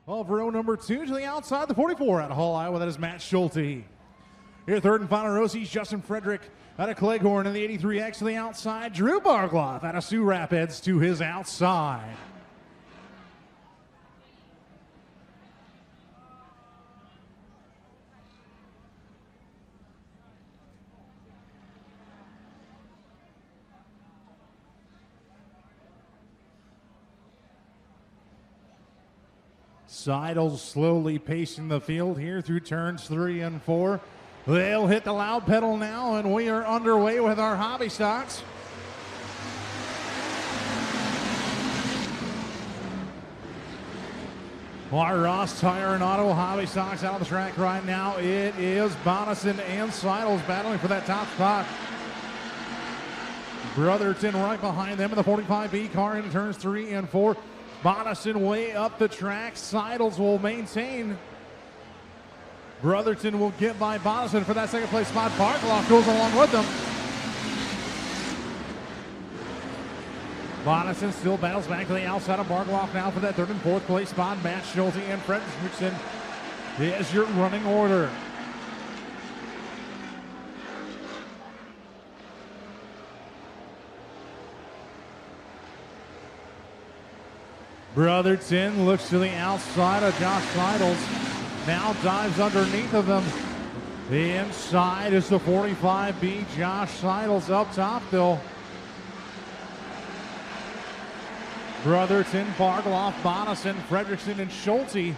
of row number 2 to the outside, the 44 out of Hull, Iowa. That is Matt Schulte. Your third and final row sees Justin Frederick out of Cleghorn in the 83X to the outside. Drew Bargloff out of Sioux Rapids to his outside. Seidel slowly pacing the field here through turns 3 and 4. They'll hit the loud pedal now, and we are underway with our hobby stocks. Our Ross Tire and Auto hobby stocks out on the track right now. It is Bonison and Seidels battling for that top spot. Brotherton right behind them in the 45B car into turns 3 and 4. Bonison way up the track. Seidels will maintain. Brotherton will get by Bonison for that second place spot. Bargloff goes along with them. Bonison still battles back to the outside of Bargloff now for that third and fourth place spot. Matt Schulte and Fredrickson is your running order. Brotherton looks to the outside of Josh Seidels. Now dives underneath of him. The inside is the 45B. Josh Seidels up top though. Brotherton, Bargloff, Bonison, Fredrickson, and Schulte.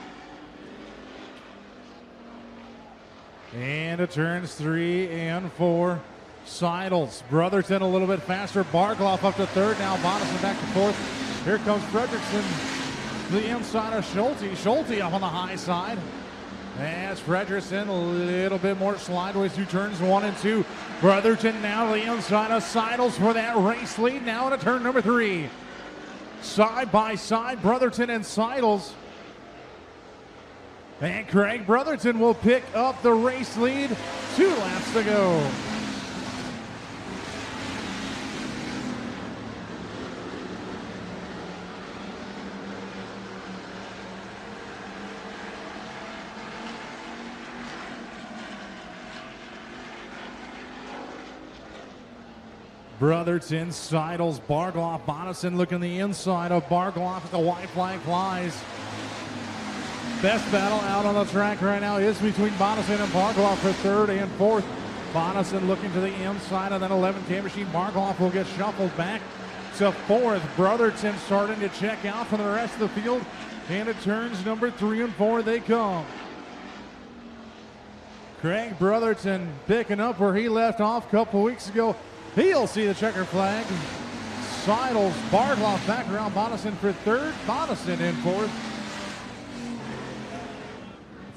And it turns 3 and 4. Seidels. Brotherton a little bit faster. Bargloff up to third. Now Bonison back to fourth. Here comes Fredrickson to the inside of Schulte. Schulte up on the high side. As Fredrickson a little bit more slideways through turns 1 and 2. Brotherton now to the inside of Seidels for that race lead. Now into turn number 3. Side by side, Brotherton and Seidels. And Craig Brotherton will pick up the race lead. 2 laps to go. Brotherton, Seidels, Bargloff, Bonison looking the inside of Bargloff as the white flag flies. Best battle out on the track right now is between Bonison and Bargloff for third and fourth. Bonison looking to the inside of that 11K machine. Bargloff will get shuffled back to fourth. Brotherton starting to check out from the rest of the field. And it turns number 3 and 4 they come. Craig Brotherton picking up where he left off a couple weeks ago. He'll see the checker flag. Seidels, Bargloff back around Bonison for third. Bonison in fourth.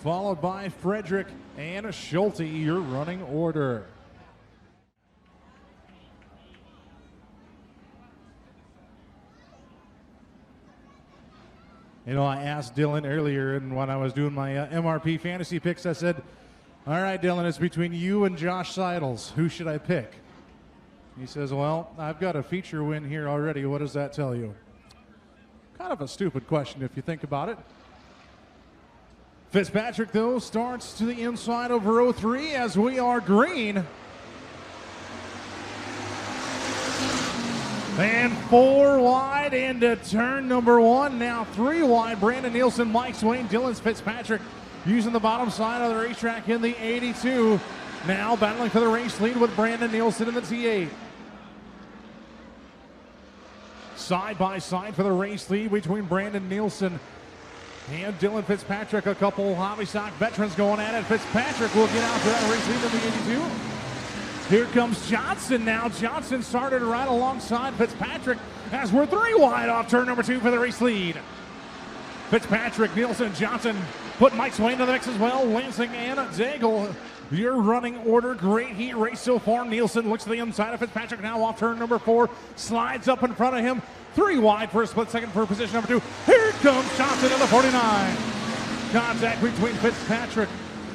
Followed by Frederick and Schulte, your running order. You know, I asked Dylan earlier, and when I was doing my MRP fantasy picks, I said, all right, Dylan, it's between you and Josh Seidels. Who should I pick? He says, well, I've got a feature win here already. What does that tell you? Kind of a stupid question if you think about it. Fitzpatrick, though, starts to the inside of row 3 as we are green. And 4 wide into turn number 1. Now 3 wide. Brandon Nielsen, Mike Swain, Dylan Fitzpatrick using the bottom side of the racetrack in the 82. Now battling for the race lead with Brandon Nielsen in the T8. Side by side for the race lead between Brandon Nielsen and Dylan Fitzpatrick. A couple hobby stock veterans going at it. Fitzpatrick will get out to that race lead in the 82. Here comes Johnson now. Johnson started right alongside Fitzpatrick as we're 3 wide off turn number 2 for the race lead. Fitzpatrick, Nielsen, Johnson put Mike Swain to the mix as well. Lansing and Zagel. Your running order, great heat race so far. Nielsen looks to the inside of Fitzpatrick now off turn number 4. Slides up in front of him. 3 wide for a split second for position number 2. Here comes Johnson in the 49. Contact between Fitzpatrick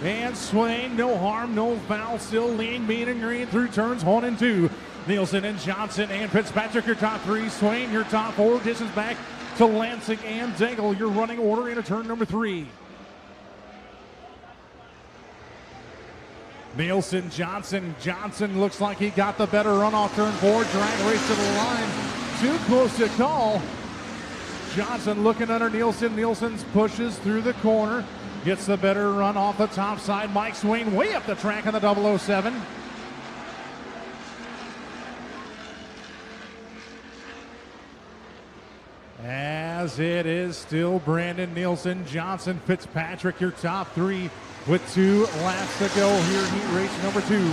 and Swain. No harm, no foul. Still lean, mean, and green through turns 1 and 2. Nielsen and Johnson and Fitzpatrick, your top 3. Swain, your top 4. Distance back to Lansing and Dangle, your running order into turn number 3. Nielsen, Johnson. Johnson looks like he got the better run off turn 4. Drag race to the line. Too close to call. Johnson looking under Nielsen. Nielsen pushes through the corner. Gets the better run off the top side. Mike Swain way up the track on the 007. As it is still Brandon Nielsen, Johnson, Fitzpatrick, your top 3 with 2 laps to go here in heat race number 2.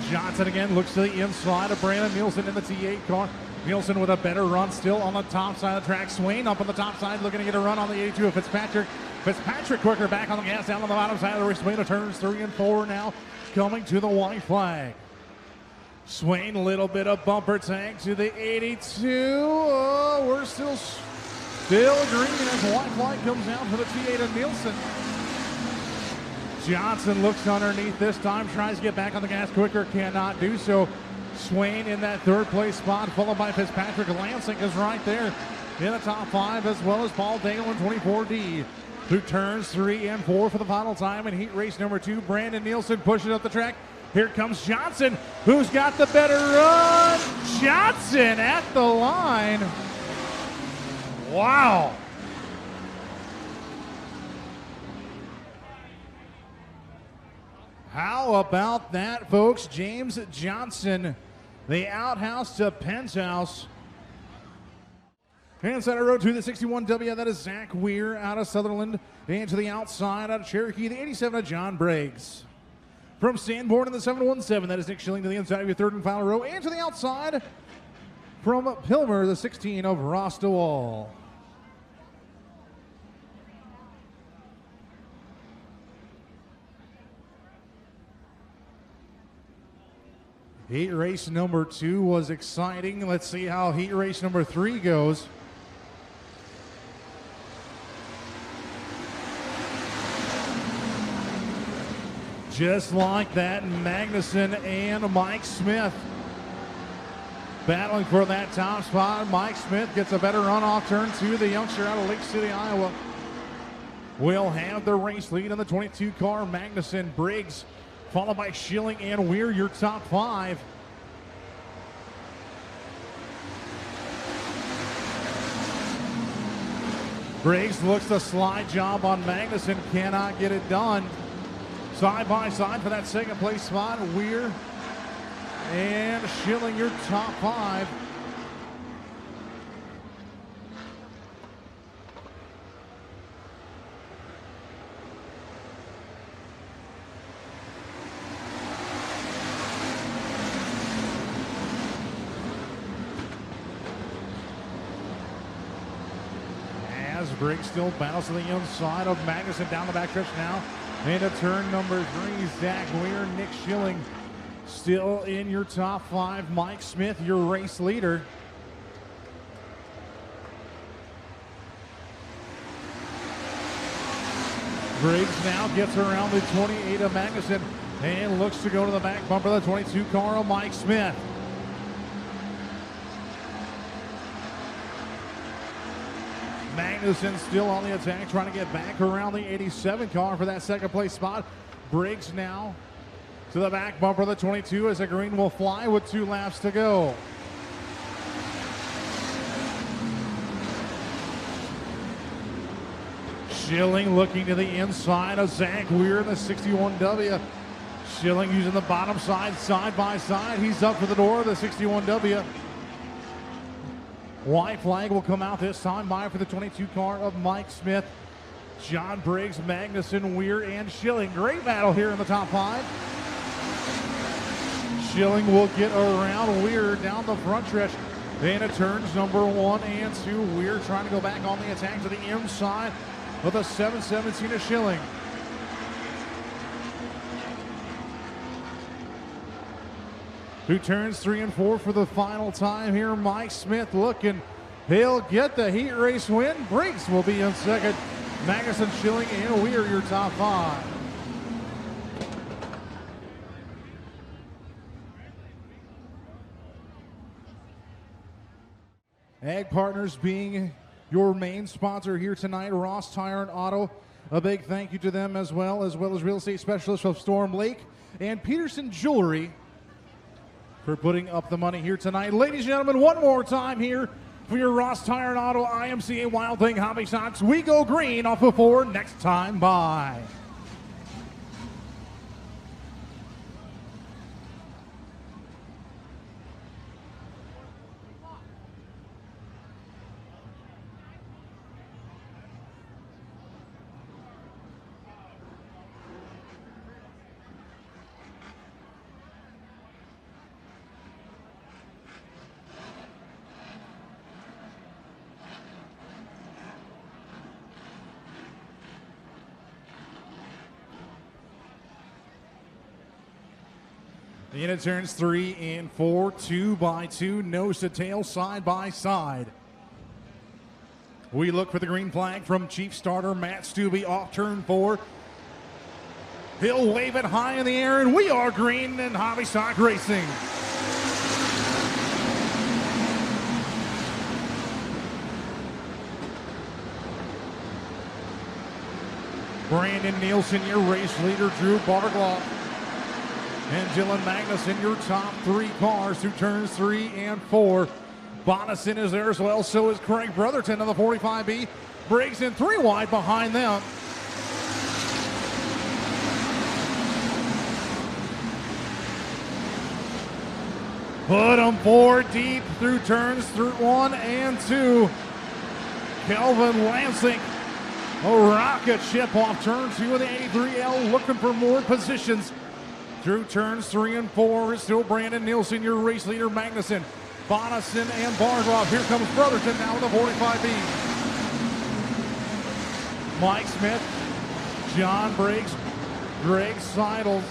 Johnson again looks to the inside of Brandon Nielsen in the T8 car. Nielsen with a better run still on the top side of the track. Swain up on the top side looking to get a run on the 82 of Fitzpatrick. Fitzpatrick quicker back on the gas down on the bottom side of the race. Swain to turns 3 and 4 now coming to the white flag. Swain, a little bit of bumper tank to the 82. Oh, we're still green as white flag comes out for the T8 of Nielsen. Johnson looks underneath this time, tries to get back on the gas quicker, cannot do so. Swain in that 3rd place spot, followed by Fitzpatrick. Lansing is right there in the top 5, as well as Paul Dangle in 24D. Through turns 3 and 4 for the final time in heat race number 2. Brandon Nielsen pushes up the track. Here comes Johnson, who's got the better run. Johnson at the line. Wow. How about that, folks? James Johnson, the outhouse to penthouse. Inside the road to the 61W, that is Zach Weir out of Sutherland. And to the outside out of Cherokee, the 87 of John Briggs. From Sanborn in the 717, that is Nick Schilling to the inside of your 3rd and final row. And to the outside from Pilmer, the 16 of Ross DeWall. Heat race number 2 was exciting. Let's see how heat race number 3 goes. Just like that, Magnuson and Mike Smith battling for that top spot. Mike Smith gets a better run off turn 2. The youngster out of Lake City, Iowa, will have the race lead in the 22 car. Magnuson, Briggs, followed by Schilling and Weir, your top 5. Briggs looks the slide job on Magnuson, cannot get it done. Side by side for that 2nd place spot, Weir and Schilling, your top 5. As Briggs still battles to the inside of Magnuson down the backstretch now. Into turn number 3, Zach Weir, Nick Schilling still in your top 5. Mike Smith, your race leader. Briggs now gets around the 28 of Magnuson and looks to go to the back bumper of the 22 car of Mike Smith. Magnuson still on the attack, trying to get back around the 87 car for that 2nd place spot. Briggs now to the back bumper of the 22 as the green will fly with 2 laps to go. Schilling looking to the inside of Zach Weir in the 61W. Schilling using the bottom side, side by side. He's up for the door of the 61W. White flag will come out this time by for the 22 car of Mike Smith, John Briggs, Magnuson, Weir, and Schilling. Great battle here in the top 5. Schilling will get around Weir down the front stretch. Then it turns number 1 and 2. Weir trying to go back on the attack to the inside with a 717 of Schilling. Through turns 3 and 4 for the final time here. Mike Smith looking. He'll get the heat race win. Briggs will be in 2nd. Magnuson, Schilling, and Weir your top 5. Ag Partners being your main sponsor here tonight, Ross Tire and Auto. A big thank you to them as well as real estate specialists of Storm Lake and Peterson Jewelry for putting up the money here tonight. Ladies and gentlemen, one more time here for your Ross Tire and Auto IMCA Wild Thing Hobby Stocks. We go green off of 4 next time by. Into turns 3 and 4, 2 by 2, nose to tail, side by side. We look for the green flag from Chief Starter Matt Stubbe off turn 4. He'll wave it high in the air, and we are green in Hobby Stock Racing. Brandon Nielsen, your race leader, Drew Bargloff and Dylan Magnuson, your top 3 cars through turns 3 and 4. Bonison is there as well, so is Craig Brotherton of the 45B. Briggs in 3 wide behind them. Put them 4 deep through turns 1 and 2. Kelvin Lansing, a rocket ship off turn 2 of the 83L, looking for more positions. Through turns 3 and 4 is still Brandon Nielsen, your race leader, Magnuson, Bonison, and Bargloff. Here comes Brotherton now with the 45B. Mike Smith, John Briggs, Greg Seidels.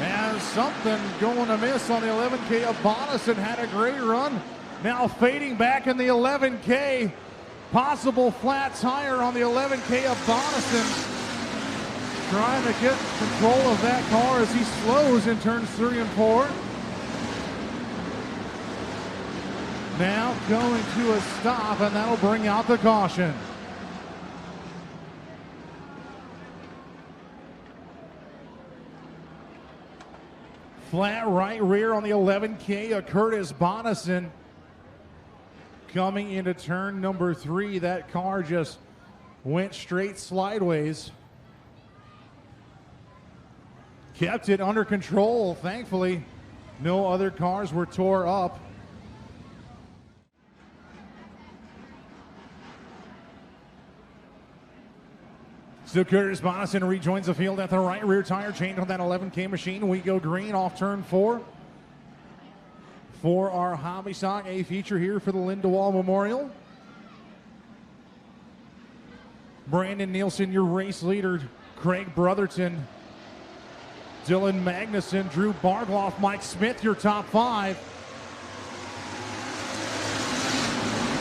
And something going amiss on the 11K of Bonison. Had a great run. Now fading back in the 11K. Possible flat tire on the 11K of Bonison. Trying to get control of that car as he slows in turns 3 and 4. Now going to a stop, and that'll bring out the caution. Flat right rear on the 11K of Curtis Bonison. Coming into turn number 3, that car just went straight slideways. Kept it under control, thankfully. No other cars were tore up. So Curtis Bonison rejoins the field at the right rear tire change on that 11K machine. We go green off turn 4. For our Hobby Stock, a feature here for the Lindewall Memorial. Brandon Nielsen, your race leader, Craig Brotherton, Dylan Magnuson, Drew Bargloff, Mike Smith, your top 5.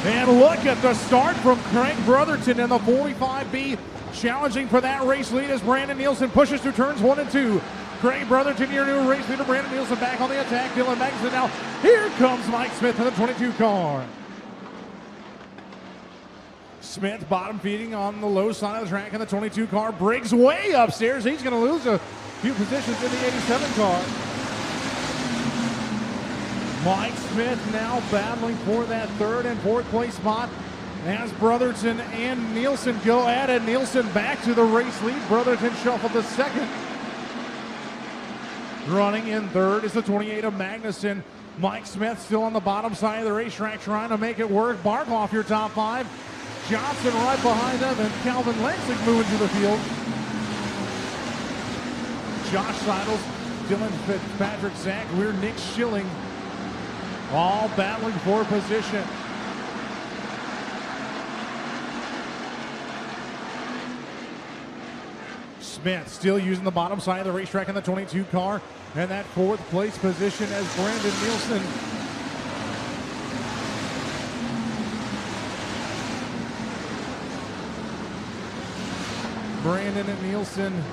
And look at the start from Craig Brotherton in the 45B. Challenging for that race lead as Brandon Nielsen pushes through turns 1 and 2. Craig Brotherton, your new race leader. Brandon Nielsen back on the attack. Dylan Magnuson now. Here comes Mike Smith in the 22 car. Smith bottom feeding on the low side of the track in the 22 car. Briggs way upstairs. He's going to lose a few positions in the 87 car. Mike Smith now battling for that 3rd and 4th place spot as Brotherton and Nielsen go at it. Nielsen back to the race lead. Brotherton shuffled the 2nd. Running in 3rd is the 28 of Magnuson. Mike Smith still on the bottom side of the racetrack trying to make it work. Bargloff, your top 5. Johnson right behind them, and Calvin Lansing moving to the field. Josh Seidels, Dylan Fitzpatrick, Zach Weir, Nick Schilling, all battling for position. Smith still using the bottom side of the racetrack in the 22 car, and that 4th place position as Brandon Nielsen Brandon and Nielsen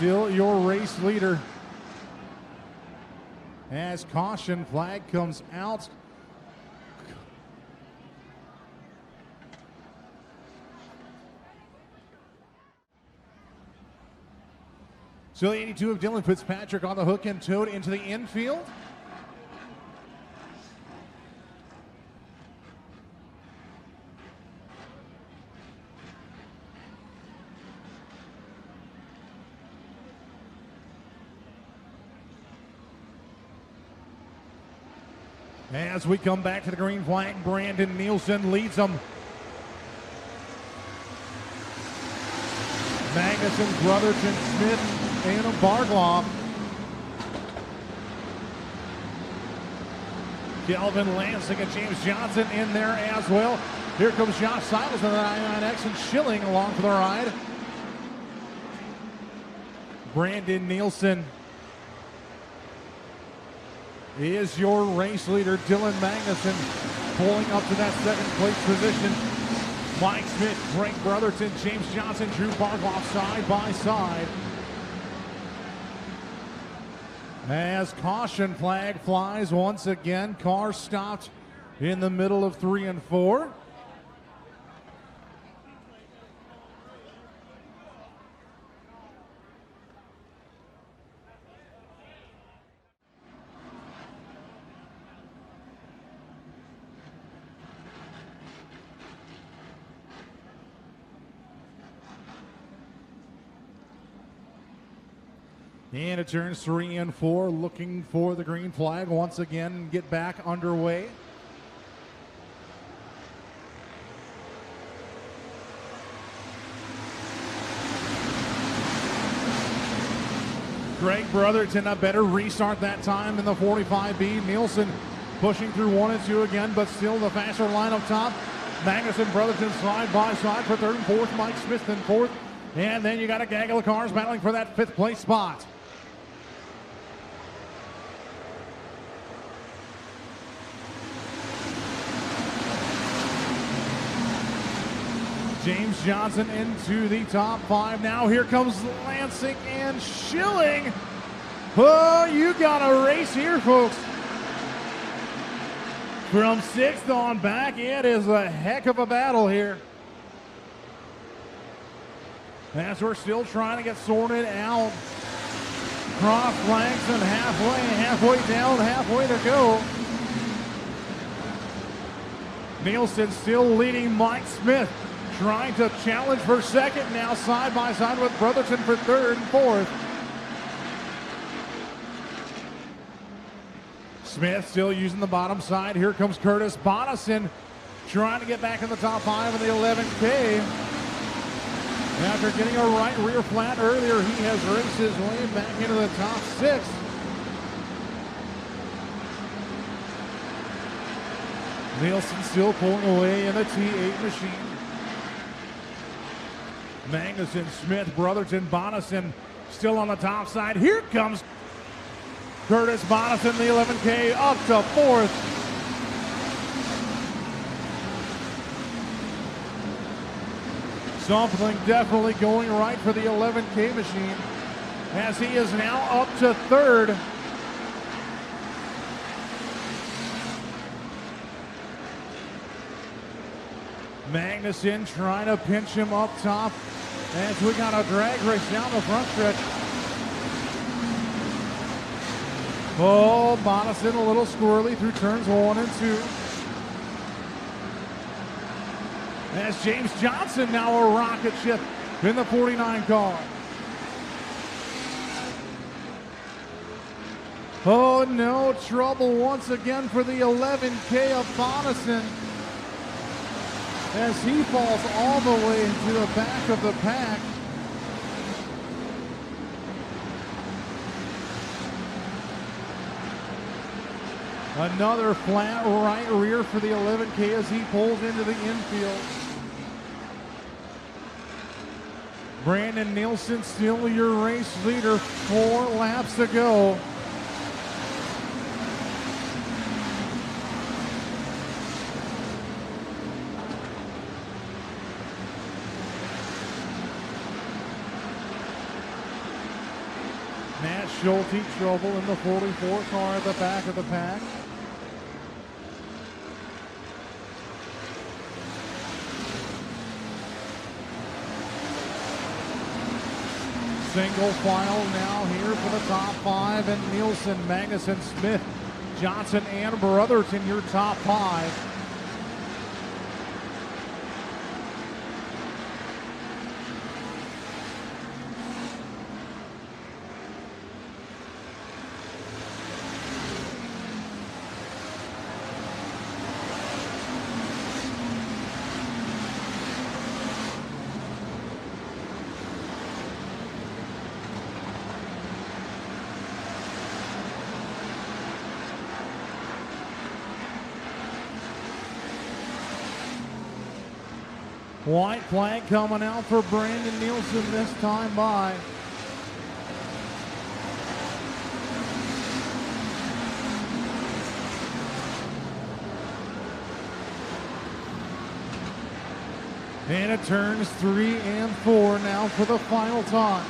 still your race leader. as caution flag comes out. So the 82 of Dylan Fitzpatrick on the hook and towed into the infield. As we come back to the green flag, Brandon Nielsen leads them. Magnuson, Brotherton, Smith, and Bargloff. Kelvin Lansing and James Johnson in there as well. Here comes Josh Silas on the 99X and Schilling along for the ride. Brandon Nielsen is your race leader. Dylan Magnuson pulling up to that second place position. Mike Smith, Frank Brotherton, James Johnson, Drew Bargloff side by side. As caution flag flies once again, car stopped in the middle of 3 and 4. And it turns 3 and 4, looking for the green flag once again and get back underway. Greg Brotherton a better restart that time in the 45B. Nielsen pushing through 1 and 2 again, but still the faster line up top. Magnuson, Brotherton side by side for 3rd and 4th. Mike Smith in 4th. And then you got a gaggle of cars battling for that 5th place spot. James Johnson into the top 5 now. Here comes Lansing and Schilling. Oh, you got a race here, folks. From 6th on back, it is a heck of a battle here. As we're still trying to get sorted out. Cross flags and halfway down, halfway to go. Nielsen still leading Mike Smith. Trying to challenge for 2nd now, side by side with Brotherton for 3rd and 4th. Smith still using the bottom side. Here comes Curtis Bonison trying to get back in the top 5 in the 11K. After getting a right rear flat earlier, he has raced his way back into the top 6. Nielsen still pulling away in the T8 machine. Magnuson, Smith, Brotherton, Bonison still on the top side. Here comes Curtis Bonison, the 11K, up to 4th. Something definitely going right for the 11K machine, as he is now up to 3rd. Magnuson trying to pinch him up top as we got a drag race down the front stretch. Oh, Bonison a little squirrely through turns 1 and 2. As James Johnson now a rocket ship in the 49 car. Oh no, trouble once again for the 11K of Bonison, as he falls all the way into the back of the pack. Another flat right rear for the 11K as he pulls into the infield. Brandon Nielsen still your race leader, 4 laps to go. Schulte trouble in the 44 car at the back of the pack. Single file now here for the top 5, and Nielsen, Magnuson, Smith, Johnson, and Brotherton your top 5. White flag coming out for Brandon Nielsen this time by. And it turns 3 and 4 now for the final time.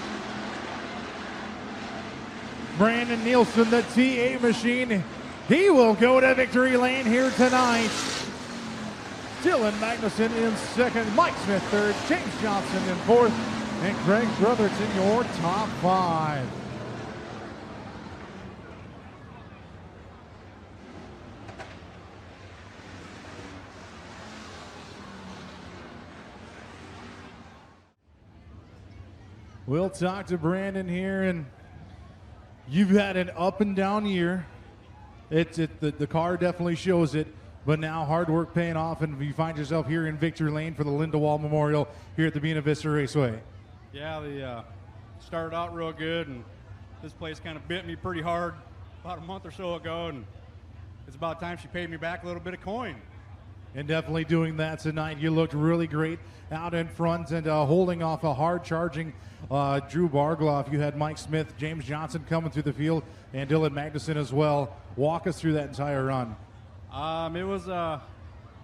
Brandon Nielsen, the T8 machine, he will go to victory lane here tonight. Dylan Magnuson in second, Mike Smith third, James Johnson in fourth, and Greg Brotherton your top 5. We'll talk to Brandon here, and you've had an up and down year. The car definitely shows it. But now hard work paying off, and you find yourself here in victory lane for the Lindenwold Memorial here at the Buena Vista Raceway. Yeah, they started out real good, and this place kind of bit me pretty hard about a month or so ago, and it's about time she paid me back a little bit of coin. And definitely doing that tonight. You looked really great out in front and holding off a hard-charging Drew Bargloff. You had Mike Smith, James Johnson coming through the field, and Dylan Magnuson as well. Walk us through that entire run. It was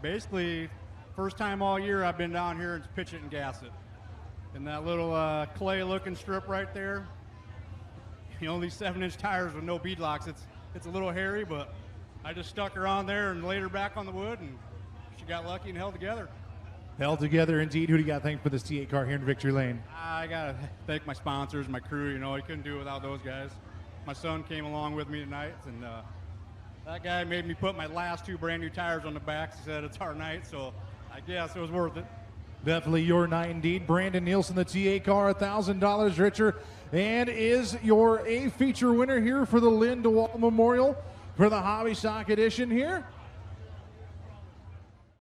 basically first time all year I've been down here and pitch it and gas it. And that little clay-looking strip right there, you know, these 7-inch tires with no beadlocks, it's a little hairy, but I just stuck her on there and laid her back on the wood, and she got lucky and held together. Held together indeed. Who do you got to thank for this T8 car here in victory lane? I got to thank my sponsors, my crew. You know, I couldn't do it without those guys. My son came along with me tonight, and that guy made me put my last 2 brand new tires on the back. He said it's our night, so I guess it was worth it. Definitely your night indeed. Brandon Nielsen, the TA car, $1,000 richer, and is your A feature winner here for the Lindenwold Memorial for the Hobby Stock Edition here.